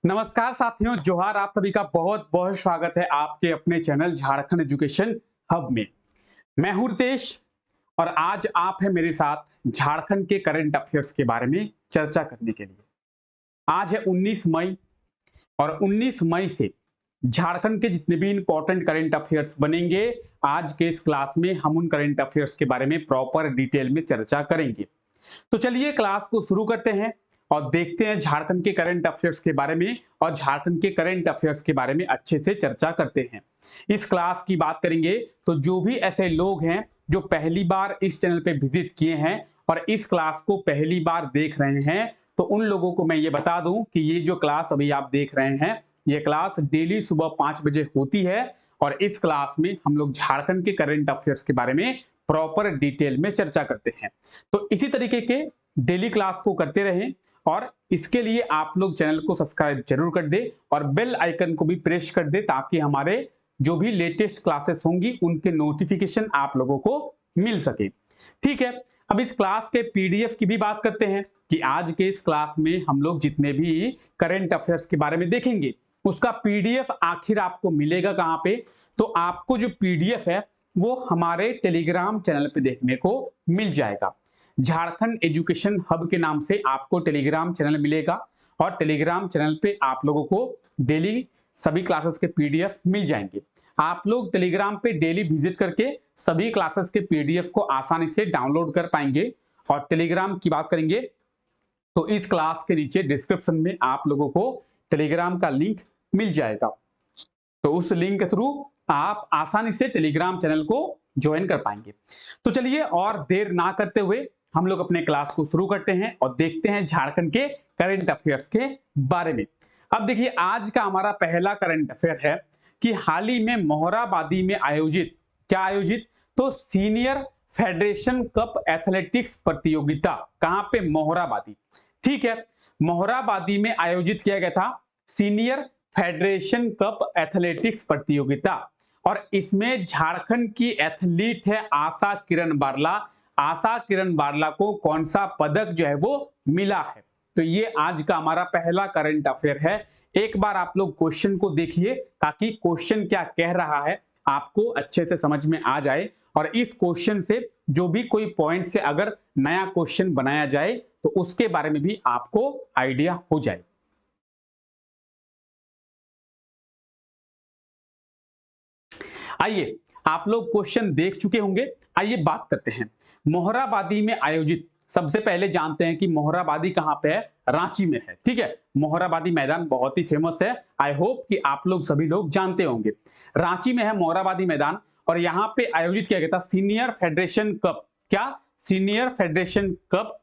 नमस्कार साथियों, जोहार। आप सभी का बहुत बहुत स्वागत है आपके अपने चैनल झारखंड एजुकेशन हब में। मैं हूं रितेश और आज आप है मेरे साथ झारखंड के करंट अफेयर्स के बारे में चर्चा करने के लिए। आज है 19 मई और 19 मई से झारखंड के जितने भी इंपॉर्टेंट करंट अफेयर्स बनेंगे, आज के इस क्लास में हम उन करंट अफेयर्स के बारे में प्रॉपर डिटेल में चर्चा करेंगे। तो चलिए क्लास को शुरू करते हैं और देखते हैं झारखंड के करंट अफेयर्स के बारे में और झारखंड के करंट अफेयर्स के बारे में अच्छे से चर्चा करते हैं। इस क्लास की बात करेंगे तो जो भी ऐसे लोग हैं जो पहली बार इस चैनल पे विजिट किए हैं और इस क्लास को पहली बार देख रहे हैं, तो उन लोगों को मैं ये बता दूं कि ये जो क्लास अभी आप देख रहे हैं, ये क्लास डेली सुबह 5 बजे होती है और इस क्लास में हम लोग झारखंड के करंट अफेयर्स के बारे में प्रॉपर डिटेल में चर्चा करते हैं। तो इसी तरीके के डेली क्लास को करते रहें और इसके लिए आप लोग चैनल को सब्सक्राइब जरूर कर दे और बेल आइकन को भी प्रेस कर दे ताकि हमारे जो भी लेटेस्ट क्लासेस होंगी उनके नोटिफिकेशन आप लोगों को मिल सके। ठीक है, अब इस क्लास के पीडीएफ की भी बात करते हैं कि आज के इस क्लास में हम लोग जितने भी करंट अफेयर्स के बारे में देखेंगे उसका पीडीएफ आखिर आपको मिलेगा कहां पे। तो आपको जो पीडीएफ है वो हमारे टेलीग्राम चैनल पे देखने को मिल जाएगा। झारखंड एजुकेशन हब के नाम से आपको टेलीग्राम चैनल मिलेगा और टेलीग्राम चैनल पे आप लोगों को डेली सभी क्लासेस के पीडीएफ मिल जाएंगे। आप लोग टेलीग्राम पे डेली विजिट करके सभी क्लासेस के पीडीएफ को आसानी से डाउनलोड कर पाएंगे। और टेलीग्राम की बात करेंगे तो इस क्लास के नीचे डिस्क्रिप्शन में आप लोगों को टेलीग्राम का लिंक मिल जाएगा। तो उस लिंक के थ्रू आप आसानी से टेलीग्राम चैनल को ज्वाइन कर पाएंगे। तो चलिए और देर ना करते हुए हम लोग अपने क्लास को शुरू करते हैं और देखते हैं झारखंड के करंट अफेयर्स के बारे में। अब देखिए, आज का हमारा पहला करंट अफेयर है कि हाल ही में मोहराबादी में आयोजित क्या आयोजित तो सीनियर फेडरेशन कप एथलेटिक्स प्रतियोगिता कहां पे? मोहराबादी। ठीक है, मोहराबादी में आयोजित किया गया था सीनियर फेडरेशन कप एथलेटिक्स प्रतियोगिता और इसमें झारखंड की एथलीट है आशा किरण बारला। आशा किरण बारला को कौन सा पदक जो है वो मिला है? तो ये आज का हमारा पहला करंट अफेयर है। एक बार आप लोग क्वेश्चन को देखिए ताकि क्वेश्चन क्या कह रहा है आपको अच्छे से समझ में आ जाए और इस क्वेश्चन से जो भी कोई पॉइंट से अगर नया क्वेश्चन बनाया जाए तो उसके बारे में भी आपको आइडिया हो जाए। आइए, आप लोग क्वेश्चन देख चुके होंगे, आइए बात करते हैं। मोहराबादी में आयोजित, सबसे पहले जानते हैं कि मोहराबादी कहां पे है? रांची में है। ठीक है, मोहराबादी मैदान बहुत ही फेमस है। आई होप कि आप लोग सभी लोग जानते होंगे। रांची में है मोहराबादी मैदान और यहां पे आयोजित किया गया था सीनियर फेडरेशन कप। क्या? Senior federation cup.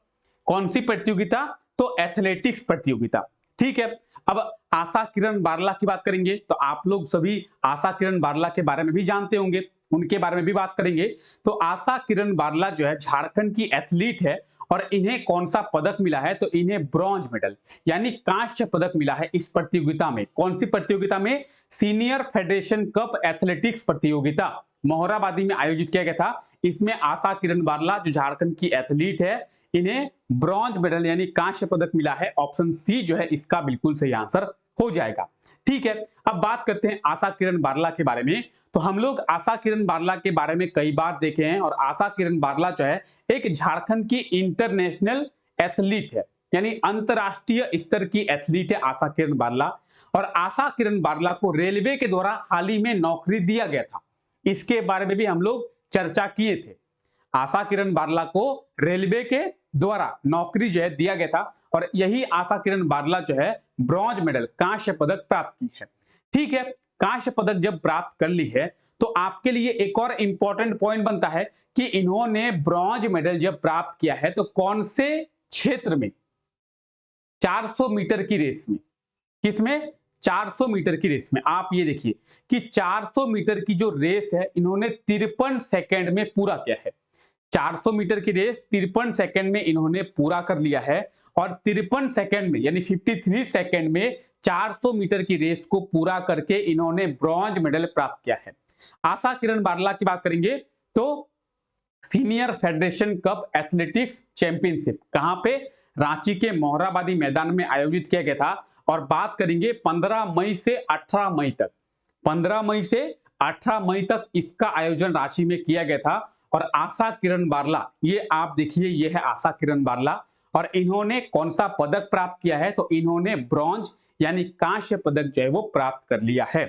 कौन सी प्रतियोगिता? तो एथलेटिक्स प्रतियोगिता। ठीक है, अब आशा किरण बारला की बात करेंगे तो आप लोग सभी आशा किरण बारला के बारे में भी जानते होंगे, उनके बारे में भी बात करेंगे। तो आशा किरण बारला जो है झारखंड की एथलीट है और इन्हें कौन सा पदक मिला है? तो इन्हें ब्रॉन्ज मेडल यानी कांस्य पदक मिला है इस प्रतियोगिता में। कौन सी प्रतियोगिता में? सीनियर फेडरेशन कप एथलेटिक्स प्रतियोगिता मोहराबादी में आयोजित किया गया था। इसमें आशा किरण बारला जो झारखंड की एथलीट है, इन्हें ब्रॉन्ज मेडल यानी कांस्य पदक मिला है। ऑप्शन सी जो है इसका बिल्कुल सही आंसर हो जाएगा। ठीक है, अब बात करते हैं आशा किरण बारला के बारे में। तो हम लोग आशा किरण बारला के बारे में कई बार देखे हैं और आशा किरण बारला जो है एक झारखंड की इंटरनेशनल एथलीट है यानी अंतरराष्ट्रीय स्तर की एथलीट है आशा किरण बारला। और आशा किरण बारला को रेलवे के द्वारा हाल ही में नौकरी दिया गया था, इसके बारे में भी हम लोग चर्चा किए थे। आशा किरण बारला को रेलवे के द्वारा नौकरी जो है दिया गया था और यही आशा किरण बारला जो है ब्रॉन्ज मेडल कांस्य पदक प्राप्त की है। ठीक है, कांस्य पदक जब प्राप्त कर ली है तो आपके लिए एक और इंपॉर्टेंट पॉइंट बनता है कि इन्होंने ब्रॉन्ज मेडल जब प्राप्त किया है तो कौन से क्षेत्र में? 400 मीटर की रेस में। किसमें? 400 मीटर की रेस में। आप ये देखिए कि 400 मीटर की जो रेस है इन्होंने 53 सेकंड में पूरा किया है। 400 मीटर की रेस 53 सेकंड में इन्होंने पूरा कर लिया है और 53 सेकंड में यानी 53 सेकंड में 400 मीटर की रेस को पूरा करके इन्होंने ब्रॉन्ज मेडल प्राप्त किया है। आशा किरण बारला की बात करेंगे तो senior federation cup athletics championship कहां पे? रांची के मोहराबादी मैदान में आयोजित किया गया था और बात करेंगे 15 मई से 18 मई तक। 15 मई से 18 मई तक इसका आयोजन रांची में किया गया था। और आशा किरण बारला, ये आप देखिए, ये है आशा किरण बारला, और इन्होंने कौन सा पदक प्राप्त किया है? तो इन्होंने ब्रॉन्ज यानी कांस्य पदक जो है वो प्राप्त कर लिया है।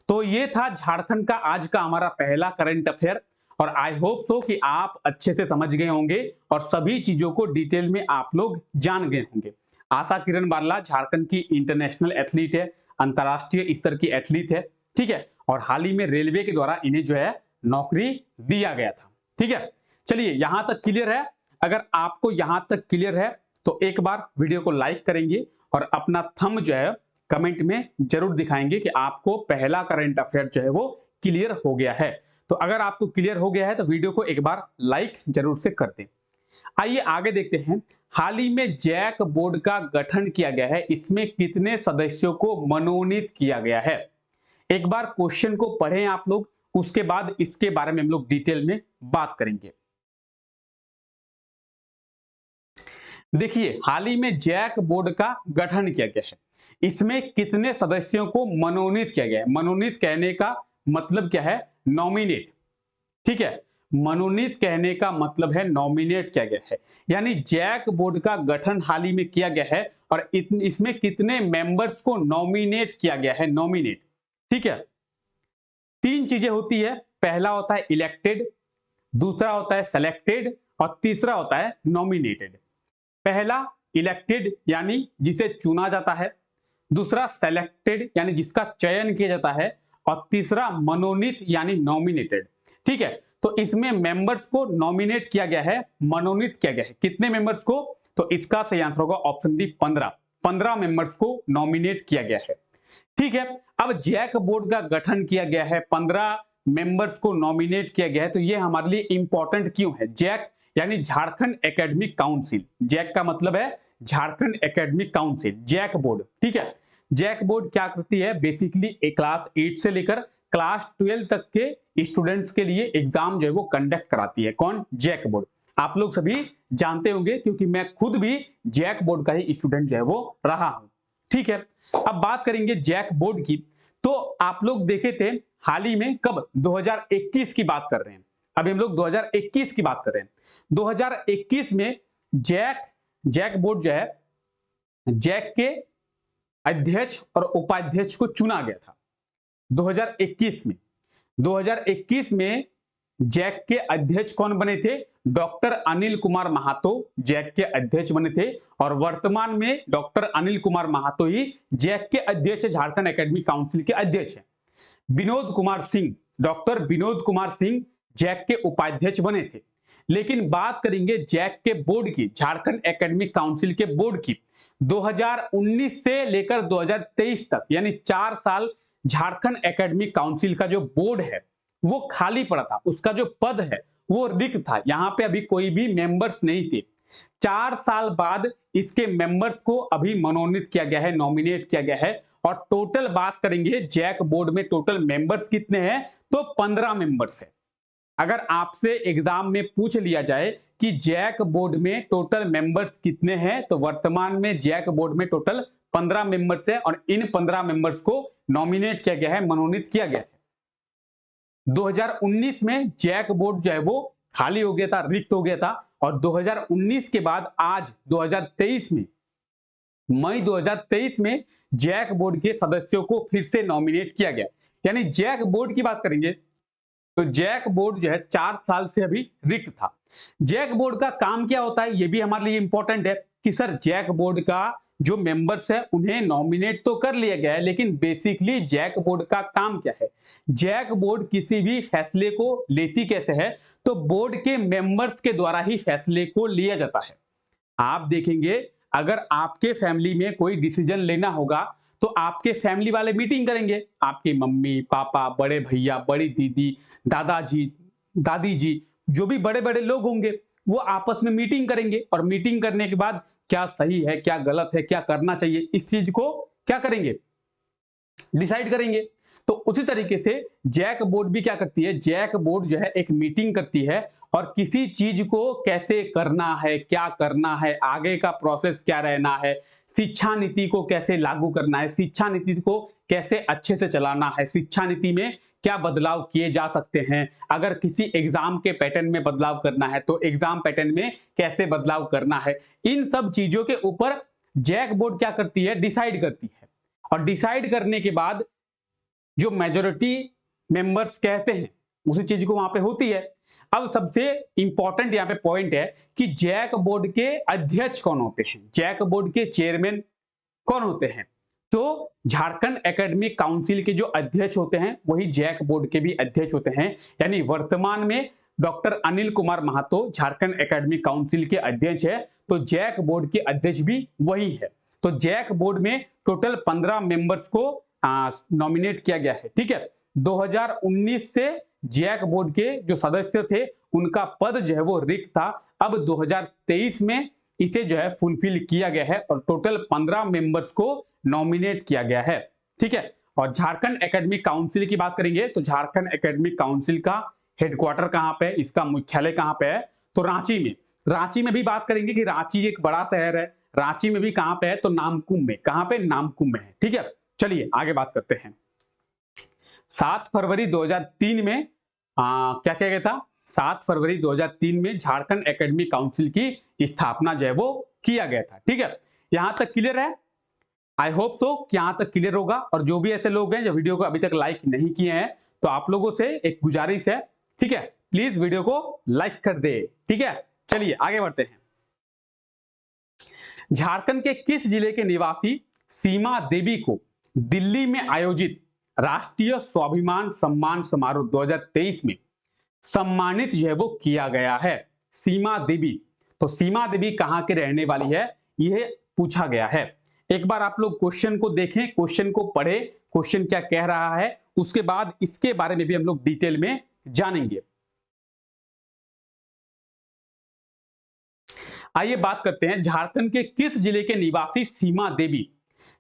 तो ये था झारखंड का आज का हमारा पहला करंट अफेयर, और आई होप सो कि आप अच्छे से समझ गए होंगे और सभी चीजों को डिटेल में आप लोग जान गए होंगे। आशा किरण बारला झारखंड की इंटरनेशनल एथलीट है, अंतरराष्ट्रीय स्तर की एथलीट है, ठीक है, और हाल ही में रेलवे के द्वारा इन्हें जो है नौकरी दिया गया था, ठीक है। चलिए, यहां तक क्लियर है? अगर आपको यहां तक क्लियर है तो एक बार वीडियो को लाइक करेंगे और अपना थंब जो है कमेंट में जरूर दिखाएंगे कि आपको पहला करंट अफेयर जो है वो क्लियर हो गया है। तो अगर आपको क्लियर हो गया है तो वीडियो को एक बार लाइक जरूर से कर दें। आइए आगे देखते हैं। हाल ही में जैक बोर्ड का गठन किया गया है, इसमें कितने सदस्यों को मनोनीत किया गया है? एक बार क्वेश्चन को पढ़ें आप लोग, उसके बाद इसके बारे में हम लोग डिटेल में बात करेंगे। देखिए, हाल ही में जैक बोर्ड का गठन किया गया है, इसमें कितने सदस्यों को मनोनीत किया गया है? मनोनीत कहने का मतलब क्या है? नॉमिनेट, ठीक है। मनोनीत कहने का मतलब है नॉमिनेट किया गया है, यानी जैक बोर्ड का गठन हाल ही में किया गया है और इसमें कितने मेंबर्स को नॉमिनेट किया गया है? नॉमिनेट, ठीक है। तीन चीजें होती है, पहला होता है इलेक्टेड, दूसरा होता है सेलेक्टेड और तीसरा होता है नॉमिनेटेड। पहला इलेक्टेड यानी जिसे चुना जाता है, दूसरा सेलेक्टेड यानी जिसका चयन किया जाता है, और तीसरा मनोनीत यानी नॉमिनेटेड, ठीक है। तो इसमें मेंबर्स को नॉमिनेट किया गया है, मनोनीत किया गया है, कितने मेंबर्स को? तो इसका सही आंसर होगा ऑप्शन डी 15। 15 मेंबर्स को नॉमिनेट किया गया है, ठीक है। अब जैक बोर्ड का गठन किया गया है, 15 मेंबर्स को नॉमिनेट किया गया है, तो ये हमारे लिए इंपॉर्टेंट क्यों है? जैक यानी झारखंड एकेडमिक काउंसिल, जैक का मतलब है Jharkhand academic council, JAC board, ठीक है। जैक बोर्ड क्या करती है? बेसिकली क्लास 8 से लेकर क्लास 12 तक के स्टूडेंट्स के लिए एग्जाम जो है वो कंडक्ट कराती है। कौन? JAC board. आप लोग सभी जानते होंगे क्योंकि मैं खुद भी जैक बोर्ड का ही स्टूडेंट जो है वो रहा हूं, ठीक है। अब बात करेंगे जैक बोर्ड की, तो आप लोग देखे थे हाल ही में, कब? 2021 की बात कर रहे हैं, अभी हम लोग 2021 की बात कर रहे हैं। 2021 में जैक बोर्ड जो है, जैक के अध्यक्ष और उपाध्यक्ष को चुना गया था 2021 में। 2021 में जैक के अध्यक्ष कौन बने थे? डॉक्टर अनिल कुमार महातो जैक के अध्यक्ष बने थे, और वर्तमान में डॉक्टर अनिल कुमार महातो ही जैक के अध्यक्ष, झारखंड एकेडमिक काउंसिल के अध्यक्ष हैं। विनोद कुमार सिंह, डॉक्टर विनोद कुमार सिंह जैक के उपाध्यक्ष बने थे। लेकिन बात करेंगे जैक के बोर्ड की, झारखंड एकेडमिक काउंसिल के बोर्ड की, 2019 से लेकर 2023 तक यानी 4 साल झारखंड एकेडमिक काउंसिल का जो बोर्ड है वो खाली पड़ा था, उसका जो पद है वो रिक्त था, यहां पे अभी कोई भी मेंबर्स नहीं थे। 4 साल बाद इसके मेंबर्स को अभी मनोनीत किया गया है, नॉमिनेट किया गया है, और टोटल बात करेंगे जैक बोर्ड में टोटल मेंबर्स कितने हैं? तो 15 मेंबर्स है। अगर आपसे एग्जाम में पूछ लिया जाए कि जैक बोर्ड में टोटल मेंबर्स कितने हैं, तो वर्तमान में जैक बोर्ड में टोटल 15 मेंबर्स है, और इन 15 मेंबर्स को नॉमिनेट किया गया है, मनोनीत किया गया है। 2019 में जैक बोर्ड जो है वो खाली हो गया था, रिक्त हो गया था, और 2019 के बाद आज 2023 में, मई 2023 में जैक बोर्ड के सदस्यों को फिर से नॉमिनेट किया गया। यानी जैक बोर्ड की बात करेंगे तो जैक बोर्ड जो है 4 साल से अभी रिक्त था। जैक बोर्ड का काम क्या होता है, ये भी हमारे लिए इंपॉर्टेंट है कि सर जैक बोर्ड का जो मेंबर्स है उन्हें नॉमिनेट तो कर लिया गया है, लेकिन बेसिकली जैक बोर्ड का काम क्या है? जैक बोर्ड किसी भी फैसले को लेती कैसे है? तो बोर्ड के मेंबर्स के द्वारा ही फैसले को लिया जाता है। आप देखेंगे, अगर आपके फैमिली में कोई डिसीजन लेना होगा तो आपके फैमिली वाले मीटिंग करेंगे, आपके मम्मी पापा, बड़े भैया, बड़ी दीदी, दादाजी, दादी जी, जो भी बड़े बड़े लोग होंगे वो आपस में मीटिंग करेंगे, और मीटिंग करने के बाद क्या सही है, क्या गलत है, क्या करना चाहिए, इस चीज को क्या करेंगे? डिसाइड करेंगे। तो उसी तरीके से जैक बोर्ड भी क्या करती है, जैक बोर्ड जो है एक मीटिंग करती है और किसी चीज को कैसे करना है, क्या करना है, आगे का प्रोसेस क्या रहना है, शिक्षा नीति को कैसे लागू करना है, शिक्षा नीति को कैसे अच्छे से चलाना है, शिक्षा नीति में क्या बदलाव किए जा सकते हैं, अगर किसी एग्जाम के पैटर्न में बदलाव करना है तो एग्जाम पैटर्न में कैसे बदलाव करना है, इन सब चीजों के ऊपर जैक बोर्ड क्या करती है, डिसाइड करती है। और डिसाइड करने के बाद जो मेजोरिटी मेंबर्स कहते हैं उसी चीज को वहां पे होती है। अब सबसे इंपॉर्टेंट यहाँ पे पॉइंट है कि जैक बोर्ड के अध्यक्ष कौन होते हैं, जैक बोर्ड के चेयरमैन कौन होते हैं। तो झारखंड एकेडमिक काउंसिल के जो अध्यक्ष होते हैं वही जैक बोर्ड के भी अध्यक्ष होते हैं। यानी वर्तमान में doctor Anil Kumar Mahato Jharkhand academic council के अध्यक्ष है, तो जैक बोर्ड के अध्यक्ष भी वही है। तो जैक बोर्ड में टोटल 15 मेंबर्स को नॉमिनेट किया गया है। ठीक है, 2019 से जैक बोर्ड के जो सदस्य थे उनका पद जो है वो रिक्त था। अब 2023 में इसे जो है फुलफिल किया गया है और टोटल 15 मेंबर्स को नॉमिनेट किया गया है। ठीक है, और झारखंड एकेडमिक काउंसिल की बात करेंगे तो झारखंड एकेडमिक काउंसिल का हेडक्वार्टर कहां पे है, इसका मुख्यालय कहां पे है, तो रांची में। रांची में भी बात करेंगे कि रांची एक बड़ा शहर है, रांची में भी कहां पे है, तो नामकुम में। कहां पे, नामकुम में है। ठीक है, चलिए आगे बात करते हैं। 7 फरवरी 2003 में क्या किया गया था, 7 फरवरी 2003 में झारखंड एकेडमिक काउंसिल की स्थापना जो है वो किया गया था। ठीक है, यहां तक क्लियर है? आई होप सो कि यहां तक क्लियर होगा। और जो भी ऐसे लोग हैं जो वीडियो को अभी तक लाइक नहीं किए हैं, तो आप लोगों से एक गुजारिश है, ठीक है, प्लीज वीडियो को लाइक कर दे। ठीक है, चलिए आगे बढ़ते हैं। झारखंड के किस जिले के निवासी सीमा देवी को दिल्ली में आयोजित राष्ट्रीय स्वाभिमान सम्मान समारोह 2023 में सम्मानित जो है वो किया गया है? सीमा देवी, तो सीमा देवी कहां के रहने वाली है, यह पूछा गया है। एक बार आप लोग क्वेश्चन को देखें, क्वेश्चन को पढ़े, क्वेश्चन क्या कह रहा है, उसके बाद इसके बारे में भी हम लोग डिटेल में जानेंगे। आइए बात करते हैं झारखंड के किस जिले के निवासी सीमा देवी।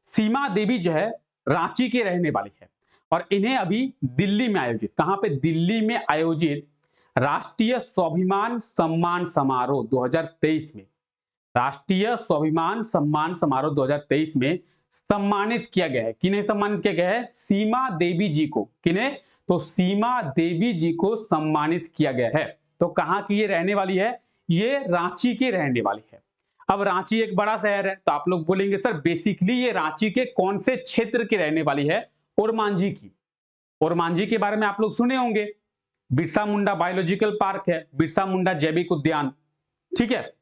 सीमा देवी जो है रांची के रहने वाली है और इन्हें अभी दिल्ली में आयोजित, कहां पे, दिल्ली में आयोजित राष्ट्रीय स्वाभिमान सम्मान समारोह 2023 में, राष्ट्रीय स्वाभिमान सम्मान समारोह 2023 में सम्मानित किया गया है। किन्हें सम्मानित किया गया है? सीमा देवी जी को। किन्हें? तो सीमा देवी जी को सम्मानित किया गया है। तो कहां की ये रहने वाली है? ये रांची की रहने वाली है। अब रांची एक बड़ा शहर है, तो आप लोग बोलेंगे सर बेसिकली ये रांची के कौन से क्षेत्र की रहने वाली है? ओरमांझी की। ओरमांझी के बारे में आप लोग सुने होंगे, बिरसा मुंडा बायोलॉजिकल पार्क है, बिरसा मुंडा जैविक उद्यान, ठीक है,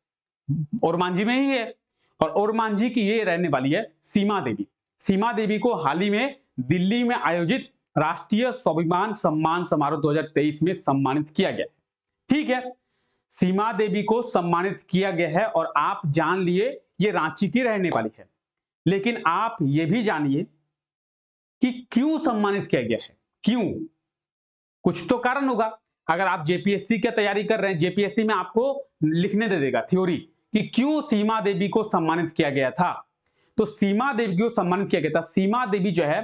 ओरमांझी में ही है। और ओरमांझी की ये रहने वाली है सीमा देवी। सीमा देवी को हाल ही में दिल्ली में आयोजित राष्ट्रीय स्वाभिमान सम्मान समारोह 2023 में सम्मानित किया गया है। ठीक है, सीमा देवी को सम्मानित किया गया है और आप जान लिए ये रांची की रहने वाली है। लेकिन आप ये भी जानिए कि क्यों सम्मानित किया गया है, क्यों? कुछ तो कारण होगा। अगर आप जेपीएससी की तैयारी कर रहे हैं, जेपीएससी में आपको लिखने दे देगा थ्योरी कि क्यों सीमा देवी को सम्मानित किया गया था। तो सीमा देवी को सम्मानित किया गया था, सीमा देवी जो है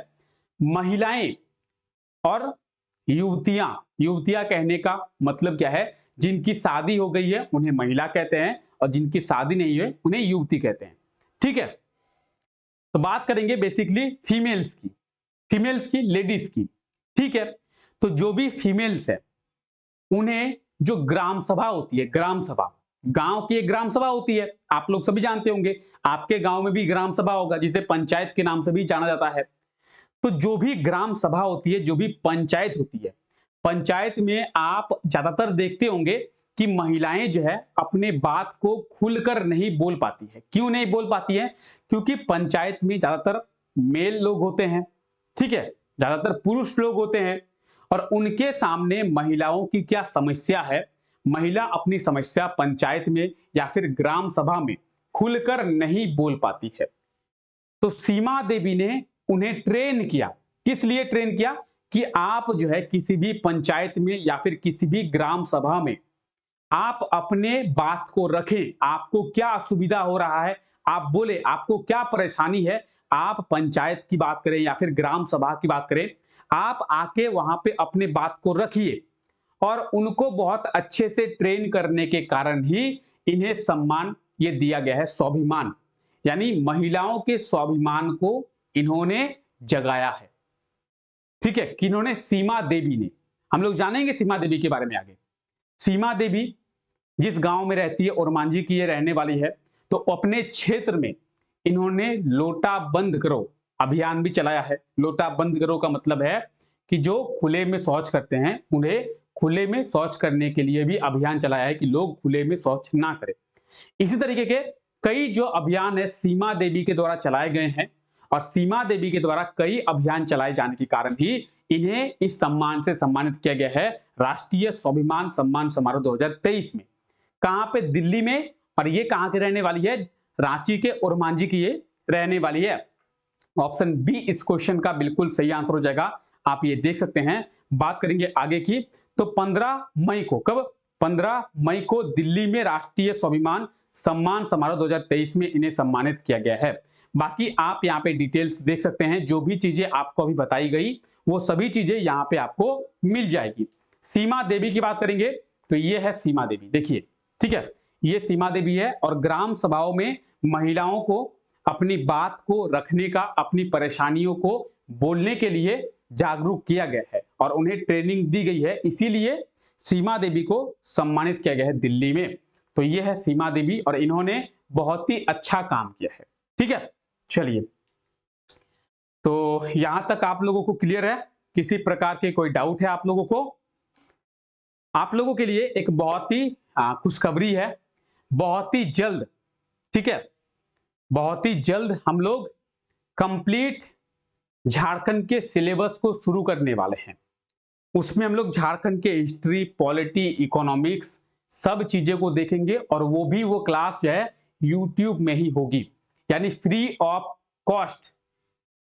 महिलाएं और युवतियां, युवतियां कहने का मतलब क्या है, जिनकी शादी हो गई है उन्हें महिला कहते हैं और जिनकी शादी नहीं है उन्हें युवती कहते हैं। ठीक है, तो बात करेंगे बेसिकली फीमेल्स की, फीमेल्स की, लेडीज की। ठीक है, तो जो भी फीमेल्स है उन्हें जो ग्राम सभा होती है, ग्राम सभा, गांव की एक ग्राम सभा होती है, आप लोग सभी जानते होंगे, आपके गांव में भी ग्राम सभा होगा जिसे पंचायत के नाम से भी जाना जाता है। तो जो भी ग्राम सभा होती है, जो भी पंचायत होती है, पंचायत में आप ज्यादातर देखते होंगे कि महिलाएं जो है अपने बात को खुलकर नहीं बोल पाती है। क्यों नहीं बोल पाती है? क्योंकि पंचायत में ज्यादातर मेल लोग होते हैं, ठीक है, ज्यादातर पुरुष लोग होते हैं और उनके सामने महिलाओं की क्या समस्या है, महिला अपनी समस्या पंचायत में या फिर ग्राम सभा में खुलकर नहीं बोल पाती है। तो सीमा देवी ने उन्हें ट्रेन किया। किस लिए ट्रेन किया? कि आप जो है किसी भी पंचायत में या फिर किसी भी ग्राम सभा में आप अपने बात को रखें, आपको क्या असुविधा हो रहा है आप बोले, आपको क्या परेशानी है आप पंचायत की बात करें या फिर ग्राम सभा की बात करें, आप आके वहां पे अपने बात को रखिए और उनको बहुत अच्छे से ट्रेन करने के कारण ही इन्हें सम्मान ये दिया गया है, स्वाभिमान, यानी महिलाओं के स्वाभिमान को इन्होंने जगाया है। ठीक है, किन्होंने? सीमा देवी ने। हम लोग जानेंगे सीमा देवी के बारे में आगे। सीमा देवी जिस गांव में रहती है, ओरमांझी की ये रहने वाली है, तो अपने क्षेत्र में इन्होंने लोटा बंद करो अभियान भी चलाया है। लोटा बंद करो का मतलब है कि जो खुले में शौच करते हैं उन्हें खुले में शौच करने के लिए भी अभियान चलाया है कि लोग खुले में शौच ना करें। इसी तरीके के कई जो अभियान है सीमा देवी के द्वारा चलाए गए हैं और सीमा देवी के द्वारा कई अभियान चलाए जाने के कारण ही इन्हें इस सम्मान से सम्मानित किया गया है, राष्ट्रीय स्वाभिमान सम्मान समारोह 2023 में। कहां पे? दिल्ली में। और ये कहां की रहने वाली है? रांची के ओरमांझी की ये रहने वाली है। ऑप्शन बी इस क्वेश्चन का बिल्कुल सही आंसर हो जाएगा, आप ये देख सकते हैं। बात करेंगे आगे की, तो 15 मई को, कब? 15 मई को दिल्ली में राष्ट्रीय स्वाभिमान सम्मान समारोह 2023 में इन्हें सम्मानित किया गया है। बाकी आप यहाँ पे डिटेल्स देख सकते हैं, जो भी चीजें आपको अभी बताई गई वो सभी चीजें यहाँ पे आपको मिल जाएगी। सीमा देवी की बात करेंगे तो ये है सीमा देवी, देखिए, ठीक है, ये सीमा देवी है और ग्राम सभाओं में महिलाओं को अपनी बात को रखने का, अपनी परेशानियों को बोलने के लिए जागरूक किया गया है और उन्हें ट्रेनिंग दी गई है, इसीलिए सीमा देवी को सम्मानित किया गया है दिल्ली में। तो ये है सीमा देवी और इन्होंने बहुत ही अच्छा काम किया है। ठीक है, चलिए, तो यहां तक आप लोगों को क्लियर है? किसी प्रकार के कोई डाउट है आप लोगों को? आप लोगों के लिए एक बहुत ही खुशखबरी है, बहुत ही जल्द, ठीक है, बहुत ही जल्द हम लोग कंप्लीट झारखंड के सिलेबस को शुरू करने वाले हैं। उसमें हम लोग झारखंड के हिस्ट्री, पॉलिटी, इकोनॉमिक्स सब चीजें को देखेंगे और वो भी वो क्लास जो है यूट्यूब में ही होगी, यानी फ्री ऑफ कॉस्ट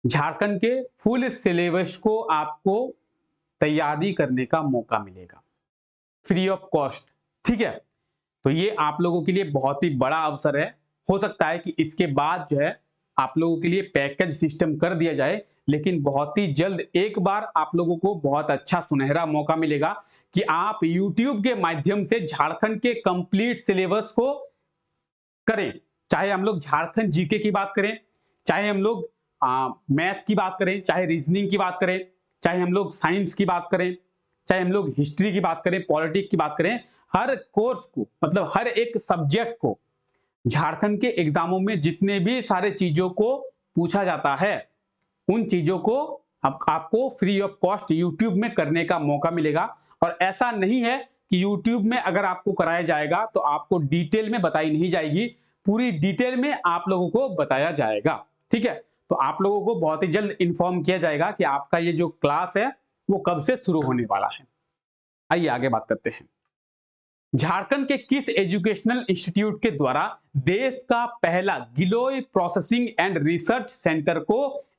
झारखंड के फुल सिलेबस को आपको तैयारी करने का मौका मिलेगा, फ्री ऑफ कॉस्ट। ठीक है, तो ये आप लोगों के लिए बहुत ही बड़ा अवसर है। हो सकता है कि इसके बाद जो है आप लोगों के लिए पैकेज सिस्टम कर दिया जाए, लेकिन बहुत ही जल्द एक बार आप लोगों को बहुत अच्छा सुनहरा मौका मिलेगा कि आप YouTube के माध्यम से झारखंड के कंप्लीट सिलेबस को करें। चाहे हम लोग झारखंड जीके की बात करें, चाहे हम लोग मैथ की बात करें, चाहे रीजनिंग की बात करें, चाहे हम लोग साइंस की बात करें, चाहे हम लोग हिस्ट्री की बात करें, पॉलिटिक्स की बात करें, हर कोर्स को, मतलब हर एक सब्जेक्ट को झारखंड के एग्जामों में जितने भी सारे चीजों को पूछा जाता है उन चीजों को आपको फ्री ऑफ कॉस्ट यूट्यूब में करने का मौका मिलेगा। और ऐसा नहीं है कि यूट्यूब में अगर आपको कराया जाएगा तो आपको डिटेल में बताई नहीं जाएगी, पूरी डिटेल में आप लोगों को बताया जाएगा। ठीक है, तो आप लोगों को बहुत ही जल्द इन्फॉर्म किया जाएगा कि आपका ये जो क्लास है वो कब से शुरू होने वाला है। आइए आगे बात करते हैं। झारखंड के किस एजुकेशनल इंस्टीट्यूट के द्वारा देश का पहला गिलोय प्रोसेसिंग एंड रिसर्च सेंटर को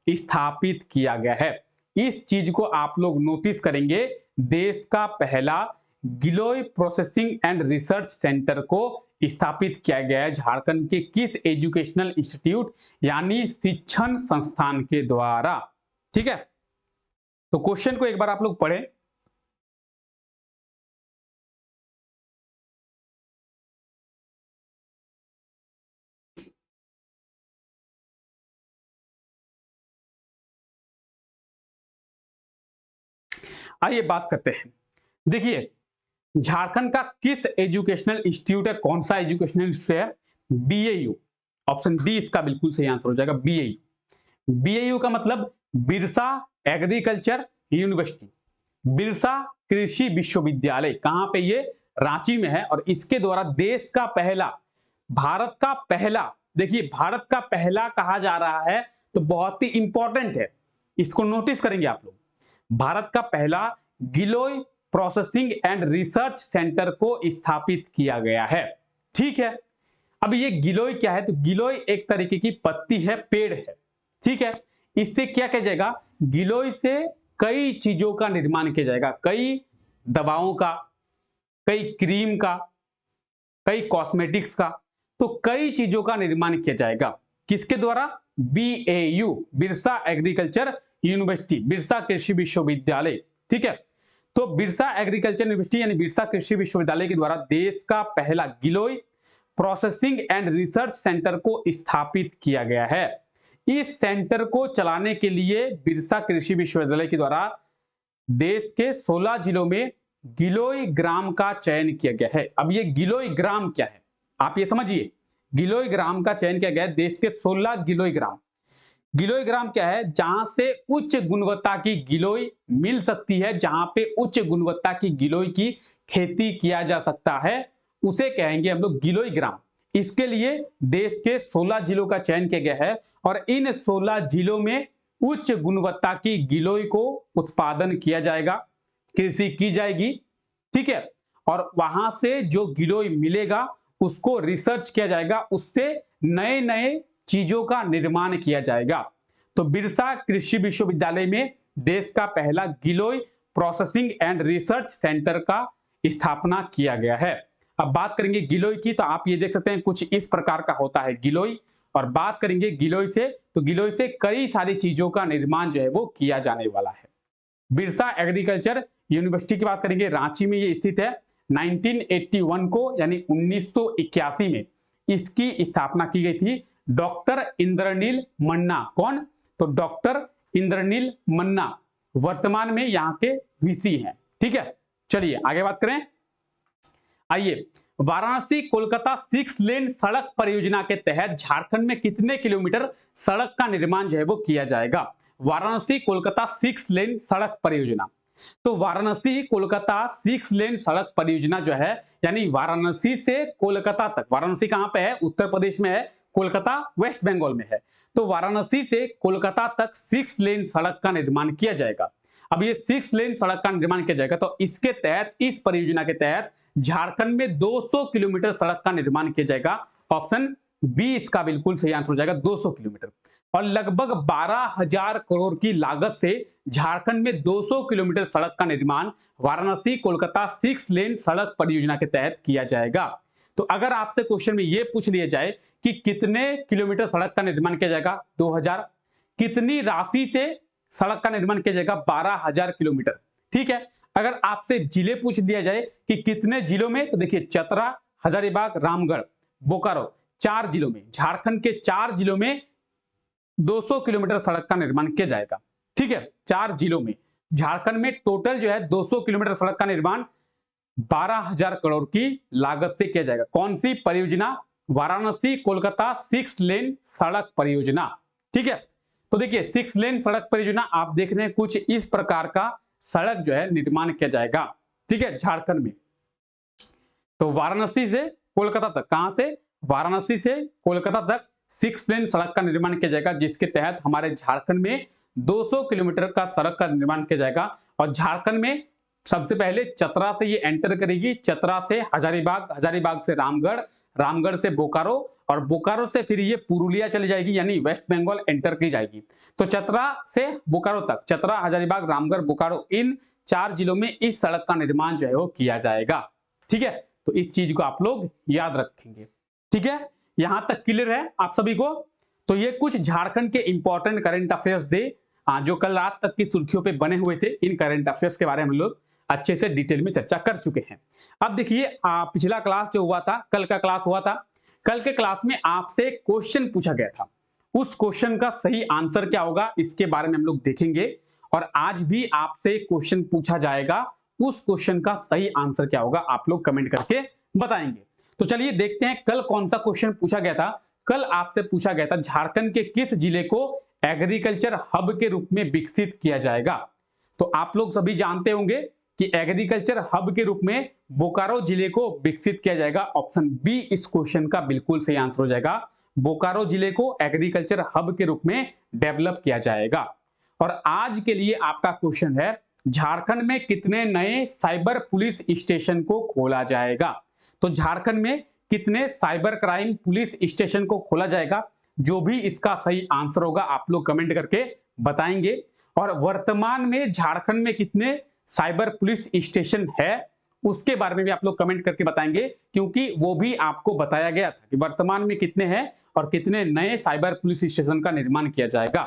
स्थापित किया गया है? इस चीज को आप लोग नोटिस करेंगे, देश का पहला गिलोय प्रोसेसिंग एंड रिसर्च सेंटर को स्थापित किया गया है झारखंड के किस एजुकेशनल इंस्टीट्यूट यानी शिक्षण संस्थान के द्वारा। ठीक है, तो क्वेश्चन को एक बार आप लोग पढ़ें। आइए बात करते हैं। देखिए, झारखंड का किस एजुकेशनल इंस्टीट्यूट है, कौन सा एजुकेशनल इंस्टीट्यूट है? बीएयू। ऑप्शन डी इसका बिल्कुल सही आंसर हो जाएगा, बीएयू। बीएयू का मतलब बिरसा एग्रीकल्चर यूनिवर्सिटी, बिरसा कृषि विश्वविद्यालय। कहां पे? ये रांची में है और इसके द्वारा देश का पहला, भारत का पहला, देखिए भारत का पहला कहा जा रहा है तो बहुत ही इंपॉर्टेंट है, इसको नोटिस करेंगे आप लोग। भारत का पहला गिलोय प्रोसेसिंग एंड रिसर्च सेंटर को स्थापित किया गया है। ठीक है, अब ये गिलोय क्या है? तो गिलोय एक तरीके की पत्ती है, पेड़ है। ठीक है, इससे क्या किया जाएगा? गिलोय से कई चीजों का निर्माण किया जाएगा, कई दवाओं का, कई क्रीम का, कई कॉस्मेटिक्स का, तो कई चीजों का निर्माण किया जाएगा। किसके द्वारा? BAU, Birsa agriculture university, Birsa कृषि विश्वविद्यालय। ठीक है, तो बिरसा एग्रीकल्चर यूनिवर्सिटी यानी बिरसा कृषि विश्वविद्यालय के द्वारा देश का पहला गिलोय प्रोसेसिंग एंड रिसर्च सेंटर को स्थापित किया गया है। इस सेंटर को चलाने के लिए बिरसा कृषि विश्वविद्यालय के द्वारा देश के 16 जिलों में गिलोय ग्राम का चयन किया गया है। अब ये गिलोय ग्राम क्या है, आप ये समझिए। गिलोय ग्राम का चयन किया गया है, देश के 16 गिलोय ग्राम। गिलोय ग्राम क्या है? जहां से उच्च गुणवत्ता की गिलोय मिल सकती है, जहां पे उच्च गुणवत्ता की गिलोय की खेती किया जा सकता है, उसे कहेंगे हम लोग गिलोय ग्राम। इसके लिए देश के 16 जिलों का चयन किया गया है और इन 16 जिलों में उच्च गुणवत्ता की गिलोय को उत्पादन किया जाएगा, कृषि की जाएगी। ठीक है, और वहां से जो गिलोय मिलेगा उसको रिसर्च किया जाएगा, उससे नए नए चीजों का निर्माण किया जाएगा। तो बिरसा कृषि विश्वविद्यालय में देश का पहला गिलोय प्रोसेसिंग एंड रिसर्च सेंटर का स्थापना किया गया है। अब बात करेंगे गिलोय की, तो आप ये देख सकते हैं कुछ इस प्रकार का होता है गिलोय। और बात करेंगे गिलोय से, तो गिलोय से कई सारी चीजों का निर्माण जो है वो किया जाने वाला है। बिरसा एग्रीकल्चर यूनिवर्सिटी की बात करेंगे, रांची में ये स्थित है। 1981 को यानी 1981 में इसकी स्थापना की गई थी डॉक्टर इंद्रनील मन्ना। कौन? तो डॉक्टर इंद्रनील मन्ना वर्तमान में यहाँ के वीसी हैं। ठीक है, चलिए आगे बात करें। आइए, वाराणसी कोलकाता 6 लेन सड़क परियोजना के तहत झारखंड में कितने किलोमीटर सड़क का निर्माण जो है वो किया जाएगा? वाराणसी कोलकाता 6 लेन सड़क परियोजना। तो वाराणसी कोलकाता 6 लेन सड़क परियोजना जो है, यानी वाराणसी से कोलकाता तक, वाराणसी कहां पे है? उत्तर प्रदेश में है, कोलकाता वेस्ट बंगाल में है। तो वाराणसी से कोलकाता तक 6 लेन सड़क का निर्माण किया जाएगा। अब ये 6 लेन सड़क का निर्माण किया जाएगा, तो इसके तहत, इस परियोजना के तहत झारखंड में 200 किलोमीटर सड़क का निर्माण किया जाएगा। ऑप्शन बी इसका बिल्कुल सही आंसर हो जाएगा, 200 किलोमीटर। और लगभग 12,000 करोड़ की लागत से झारखंड में 200 किलोमीटर सड़क का निर्माण वाराणसी कोलकाता 6 लेन सड़क परियोजना के तहत किया जाएगा। तो अगर आपसे क्वेश्चन में यह पूछ लिया जाए कि कितने किलोमीटर सड़क का निर्माण किया जाएगा? 2000। कितनी राशि से सड़क का निर्माण किया जाएगा? 12,000 किलोमीटर। ठीक है, अगर आपसे जिले पूछ दिया जाए कि कितने जिलों में, तो देखिए चतरा, हजारीबाग, रामगढ़, बोकारो, 4 जिलों में, झारखंड के 4 जिलों में 200 किलोमीटर सड़क का निर्माण किया जाएगा। ठीक है, 4 जिलों में, झारखंड में टोटल जो है 200 किलोमीटर सड़क का निर्माण 12,000 करोड़ की लागत से किया जाएगा। कौन सी परियोजना? वाराणसी कोलकाता 6 लेन सड़क परियोजना। ठीक है, तो देखिए 6 लेन सड़क परियोजना आप देख रहे हैं, कुछ इस प्रकार का सड़क जो है निर्माण किया जाएगा। ठीक है, झारखंड में। तो वाराणसी से कोलकाता तक, कहां से? वाराणसी से कोलकाता तक 6 लेन सड़क का निर्माण किया जाएगा, जिसके तहत हमारे झारखंड में 200 किलोमीटर का सड़क का निर्माण किया जाएगा। और झारखंड में सबसे पहले चतरा से ये एंटर करेगी, चतरा से हजारीबाग, हजारीबाग से रामगढ़, रामगढ़ से बोकारो, और बोकारो से फिर ये पुरुलिया चली जाएगी, यानी वेस्ट बंगाल एंटर की जाएगी। तो चतरा से बोकारो तक, चतरा, हजारीबाग, रामगढ़, बोकारो, इन 4 जिलों में इस सड़क का निर्माण जो है वो किया जाएगा। ठीक है, तो इस चीज को आप लोग याद रखेंगे। ठीक है, यहां तक क्लियर है आप सभी को? तो ये कुछ झारखंड के इंपॉर्टेंट करंट अफेयर्स थे जो कल रात तक की सुर्खियों पे बने हुए थे। इन करंट अफेयर्स के बारे में हम लोग अच्छे से डिटेल में चर्चा कर चुके हैं। अब देखिए, पिछला क्लास जो हुआ था, कल का क्लास हुआ था, कल के क्लास में आपसे क्वेश्चन पूछा गया था। उस क्वेश्चन का सही आंसर क्या होगा इसके बारे में हम लोग देखेंगे। और आज भी आपसे क्वेश्चन पूछा जाएगा, उस क्वेश्चन का सही आंसर क्या होगा आप लोग कमेंट करके बताएंगे। तो चलिए देखते हैं कल कौन सा क्वेश्चन पूछा गया था। कल आपसे पूछा गया था झारखंड के किस जिले को एग्रीकल्चर हब के रूप में विकसित किया जाएगा। तो आप लोग सभी जानते होंगे कि एग्रीकल्चर हब के रूप में बोकारो जिले को विकसित किया जाएगा। ऑप्शन बी इस क्वेश्चन का बिल्कुल सही आंसर हो जाएगा, बोकारो जिले को एग्रीकल्चर हब के रूप में डेवलप किया जाएगा। और आज के लिए आपका क्वेश्चन है, झारखंड में कितने नए साइबर पुलिस स्टेशन को खोला जाएगा? तो झारखंड में कितने साइबर क्राइम पुलिस स्टेशन को खोला जाएगा? जो भी इसका सही आंसर होगा आप लोग कमेंट करके बताएंगे। और वर्तमान में झारखंड में कितने साइबर पुलिस स्टेशन है उसके बारे में भी आप लोग कमेंट करके बताएंगे, क्योंकि वो भी आपको बताया गया था कि वर्तमान में कितने हैं और कितने नए साइबर पुलिस स्टेशन का निर्माण किया जाएगा।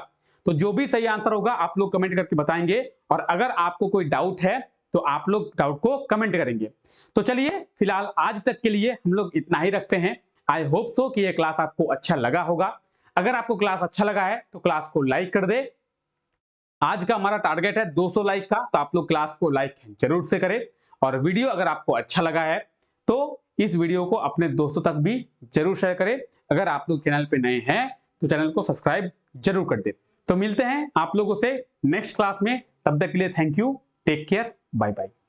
तो जो भी सही आंसर होगा आप लोग कमेंट करके बताएंगे, और अगर आपको कोई डाउट है तो आप लोग डाउट को कमेंट करेंगे। तो चलिए फिलहाल आज तक के लिए हम लोग इतना ही रखते हैं। आई होप सो कि ये क्लास आपको अच्छा लगा होगा। अगर आपको क्लास अच्छा लगा है तो क्लास को लाइक कर दे। आज का हमारा टारगेट है 200 लाइक का, तो आप लोग क्लास को लाइक जरूर से करें। और वीडियो अगर आपको अच्छा लगा है तो इस वीडियो को अपने दोस्तों तक भी जरूर शेयर करें। अगर आप लोग चैनल पे नए हैं तो चैनल को सब्सक्राइब जरूर कर दे। तो मिलते हैं आप लोगों से नेक्स्ट क्लास में, तब तक के लिए thank you, take care, bye bye.